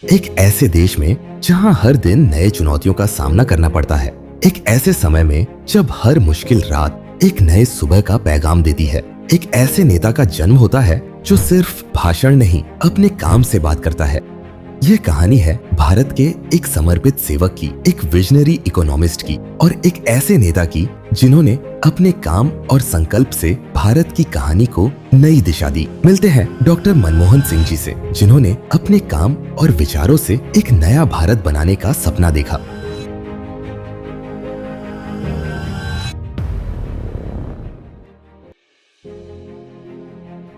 एक ऐसे देश में जहां हर दिन नए चुनौतियों का सामना करना पड़ता है, एक ऐसे समय में जब हर मुश्किल रात एक नए सुबह का पैगाम देती है, एक ऐसे नेता का जन्म होता है जो सिर्फ भाषण नहीं अपने काम से बात करता है। यह कहानी है भारत के एक समर्पित सेवक की, एक विजनरी इकोनॉमिस्ट की और एक ऐसे नेता की जिन्होंने अपने काम और संकल्प से भारत की कहानी को नई दिशा दी। मिलते हैं डॉक्टर मनमोहन सिंह जी से, जिन्होंने अपने काम और विचारों से एक नया भारत बनाने का सपना देखा।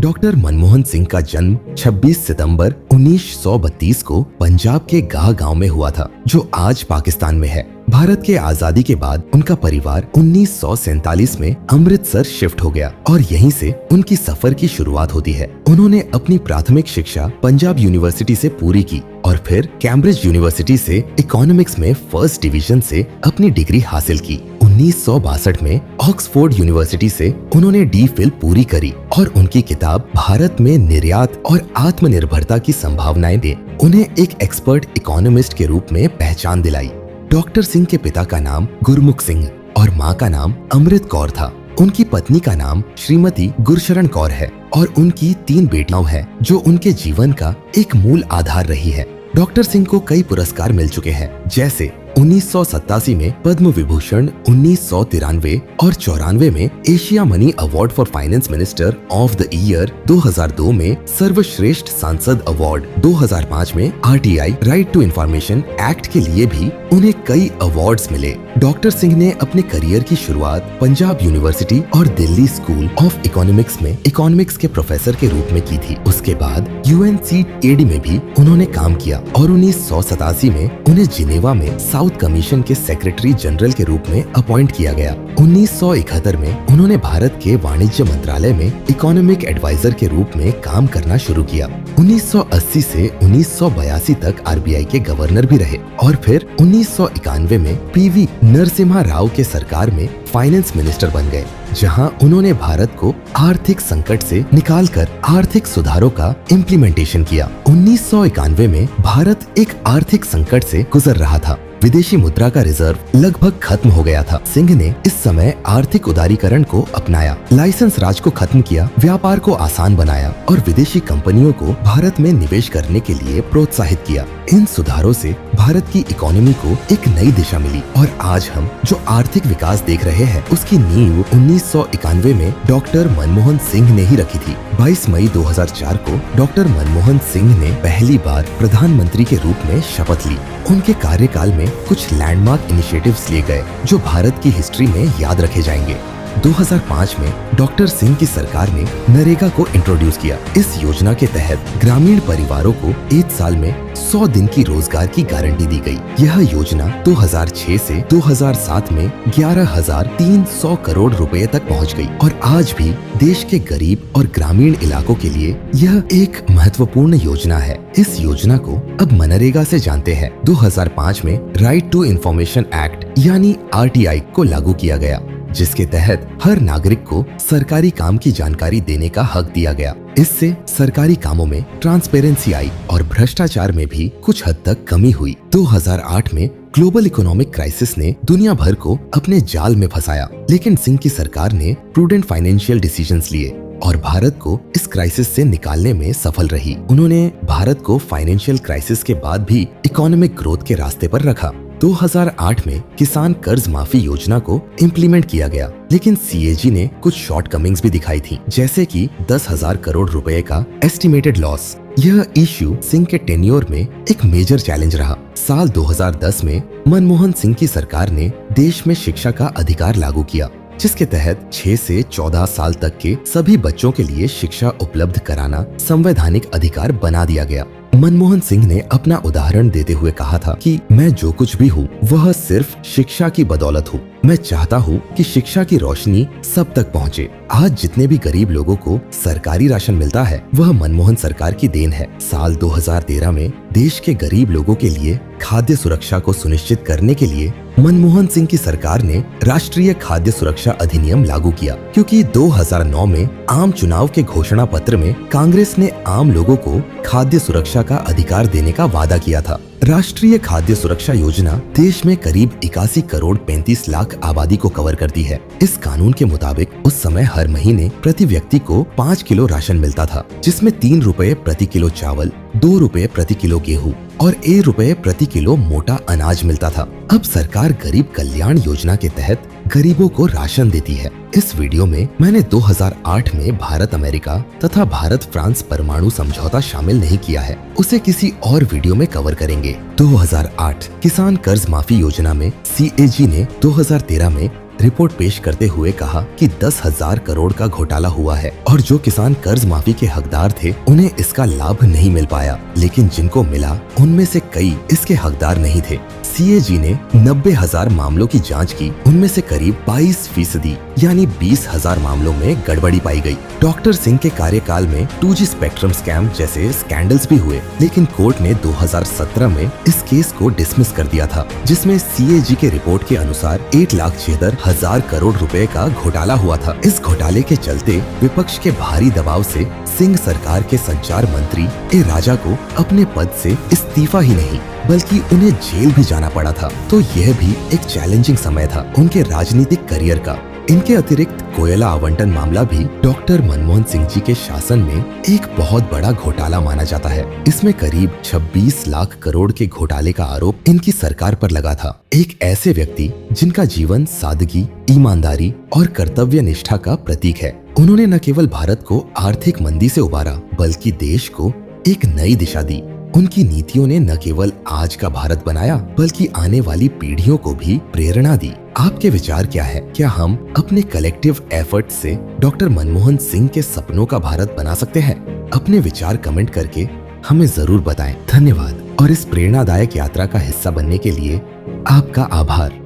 डॉक्टर मनमोहन सिंह का जन्म 26 सितंबर 1932 को पंजाब के गाह गांव में हुआ था, जो आज पाकिस्तान में है। भारत के आजादी के बाद उनका परिवार 1947 में अमृतसर शिफ्ट हो गया और यहीं से उनकी सफर की शुरुआत होती है। उन्होंने अपनी प्राथमिक शिक्षा पंजाब यूनिवर्सिटी से पूरी की और फिर कैम्ब्रिज यूनिवर्सिटी से इकोनॉमिक्स में फर्स्ट डिवीजन से अपनी डिग्री हासिल की। 1962 में ऑक्सफोर्ड यूनिवर्सिटी से उन्होंने डी.फिल पूरी करी और उनकी किताब भारत में निर्यात और आत्मनिर्भरता की संभावनाएं ने उन्हें एक एक्सपर्ट इकोनॉमिस्ट के रूप में पहचान दिलाई। डॉक्टर सिंह के पिता का नाम गुरमुख सिंह और मां का नाम अमृत कौर था। उनकी पत्नी का नाम श्रीमती गुरशरण कौर है और उनकी 3 बेटियां हैं जो उनके जीवन का एक मूल आधार रही है। डॉक्टर सिंह को कई पुरस्कार मिल चुके हैं, जैसे 1987 में पद्म विभूषण, 1993 और 94 में Asia money award for finance minister of the year, 2002 में सर्वश्रेष्ठ सांसद अवार्ड, 2005 में RTI right to information act के लिए भी उन्हें कई अवार्ड्स मिले। डॉक्टर सिंह ने अपने करियर की शुरुआत पंजाब यूनिवर्सिटी और दिल्ली स्कूल ऑफ इकोनॉमिक्स में इकोनॉमिक्स के प्रोफेसर के रूप में की थी। उसके बाद UNCTAD में भी उन्होंने काम किया और 1987 में उन्हें जिनेवा में साउथ कमीशन के सेक्रेटरी जनरल के रूप में अपॉइंट किया गया। 1971 में उन्होंने भारत के वाणिज्य मंत्रालय में इकोनॉमिक एडवाइजर के रूप में काम करना शुरू किया। 1980 से 1982 तक RBI के गवर्नर भी रहे और फिर 1991 में PV नरसिम्हा राव के सरकार में फाइनेंस मिनिस्टर बन गए, जहां उन्होंने भारत को आर्थिक संकट से निकालकर आर्थिक सुधारों का इम्प्लीमेंटेशन किया। 1991 में भारत एक आर्थिक संकट से गुजर रहा था। विदेशी मुद्रा का रिजर्व लगभग खत्म हो गया था। सिंह ने इस समय आर्थिक उदारीकरण को अपनाया, लाइसेंस राज को खत्म किया, व्यापार को आसान बनाया और विदेशी कंपनियों को भारत में निवेश करने के लिए प्रोत्साहित किया। इन सुधारों से भारत की इकोनॉमी को एक नई दिशा मिली और आज हम जो आर्थिक विकास देख रहे हैं उसकी नींव 1991 में डॉक्टर मनमोहन सिंह ने ही रखी थी। 22 मई 2004 को डॉक्टर मनमोहन सिंह ने पहली बार प्रधानमंत्री के रूप में शपथ ली। उनके कार्यकाल में कुछ लैंडमार्क इनिशिएटिव्स लिए गए जो भारत की हिस्ट्री में याद रखे जाएंगे। 2005 में डॉक्टर सिंह की सरकार ने नरेगा को इंट्रोड्यूस किया। इस योजना के तहत ग्रामीण परिवारों को 1 साल में 100 दिन की रोजगार की गारंटी दी गई। यह योजना 2006 से 2007 में 11,300 करोड़ रुपए तक पहुंच गई और आज भी देश के गरीब और ग्रामीण इलाकों के लिए यह एक महत्वपूर्ण योजना है। इस योजना को अब मनरेगा से जानते हैं। 2005 में राइट टू इंफॉर्मेशन एक्ट यानी RTI को लागू किया गया, जिसके तहत हर नागरिक को सरकारी काम की जानकारी देने का हक दिया गया। इससे सरकारी कामों में ट्रांसपेरेंसी आई और भ्रष्टाचार में भी कुछ हद तक कमी हुई। 2008 में ग्लोबल इकोनॉमिक क्राइसिस ने दुनिया भर को अपने जाल में फंसाया, लेकिन सिंह की सरकार ने प्रूडेंट फाइनेंशियल डिसीजंस लिए और भारत को इस क्राइसिस से निकालने में सफल रही। उन्होंने भारत को फाइनेंशियल क्राइसिस के बाद भी इकोनॉमिक ग्रोथ के रास्ते पर रखा। 2008 में किसान कर्ज माफी योजना को इम्प्लीमेंट किया गया, लेकिन CAG ने कुछ शॉर्टकमिंग्स भी दिखाई थी, जैसे कि 10,000 करोड़ रुपए का एस्टिमेटेड लॉस। यह इश्यू सिंह के टेन्योर में एक मेजर चैलेंज रहा। साल 2010 में मनमोहन सिंह की सरकार ने देश में शिक्षा का अधिकार लागू किया, जिसके तहत 6 से 14 साल तक के सभी बच्चों के लिए शिक्षा उपलब्ध कराना संवैधानिक अधिकार बना दिया गया। मनमोहन सिंह ने अपना उदाहरण देते हुए कहा था कि मैं जो कुछ भी हूँ वह सिर्फ शिक्षा की बदौलत हूँ। मैं चाहता हूँ कि शिक्षा की रोशनी सब तक पहुँचे। आज जितने भी गरीब लोगों को सरकारी राशन मिलता है वह मनमोहन सरकार की देन है। साल 2013 में देश के गरीब लोगों के लिए खाद्य सुरक्षा को सुनिश्चित करने के लिए मनमोहन सिंह की सरकार ने राष्ट्रीय खाद्य सुरक्षा अधिनियम लागू किया, क्योंकि 2009 में आम चुनाव के घोषणा पत्र में कांग्रेस ने आम लोगों को खाद्य सुरक्षा सुरक्षा का अधिकार देने का वादा किया था। राष्ट्रीय खाद्य सुरक्षा योजना देश में करीब 81 करोड़ 35 लाख आबादी को कवर करती है। इस कानून के मुताबिक उस समय हर महीने प्रति व्यक्ति को 5 किलो राशन मिलता था, जिसमें 3 रुपए प्रति किलो चावल, 2 रुपए प्रति किलो गेहूं और 1 रुपए प्रति किलो मोटा अनाज मिलता था। अब सरकार गरीब कल्याण योजना के तहत गरीबों को राशन देती है। इस वीडियो में मैंने 2008 में भारत अमेरिका तथा भारत फ्रांस परमाणु समझौता शामिल नहीं किया है, उसे किसी और वीडियो में कवर करेंगे। 2008 किसान कर्ज माफी योजना में CAG ने 2013 में रिपोर्ट पेश करते हुए कहा कि 10,000 करोड़ का घोटाला हुआ है और जो किसान कर्ज माफी के हकदार थे उन्हें इसका लाभ नहीं मिल पाया, लेकिन जिनको मिला उनमें से कई इसके हकदार नहीं थे। CAG ने 90,000 मामलों की जांच की, उनमें से करीब 22% यानी 20,000 मामलों में गड़बड़ी पाई गई। डॉक्टर सिंह के कार्यकाल में 2G स्पेक्ट्रम स्कैम जैसे स्कैंडल्स भी हुए, लेकिन कोर्ट ने 2017 में इस केस को डिसमिस कर दिया था, जिसमें CAG के रिपोर्ट के अनुसार 1,76,000 करोड़ रुपए का घोटाला हुआ था। इस घोटाले के चलते विपक्ष के भारी दबाव से सिंह सरकार के संचार मंत्री ए राजा को अपने पद से इस्तीफा ही नहीं बल्कि उन्हें जेल भी जाना पड़ा था। तो यह भी एक चैलेंजिंग समय था उनके राजनीतिक करियर का। इनके अतिरिक्त कोयला आवंटन मामला भी डॉक्टर मनमोहन सिंह जी के शासन में एक बहुत बड़ा घोटाला माना जाता है। इसमें करीब 26 लाख करोड़ के घोटाले का आरोप इनकी सरकार पर लगा था। एक ऐसे व्यक्ति जिनका जीवन सादगी, ईमानदारी और कर्तव्य निष्ठा का प्रतीक है। उन्होंने न केवल भारत को आर्थिक मंदी से उबारा बल्कि देश को एक नई दिशा दी। उनकी नीतियों ने न केवल आज का भारत बनाया बल्कि आने वाली पीढ़ियों को भी प्रेरणा दी। आपके विचार क्या है? क्या हम अपने कलेक्टिव एफर्ट से डॉक्टर मनमोहन सिंह के सपनों का भारत बना सकते हैं? अपने विचार कमेंट करके हमें जरूर बताएं। धन्यवाद और इस प्रेरणादायक यात्रा का हिस्सा बनने के लिए आपका आभार।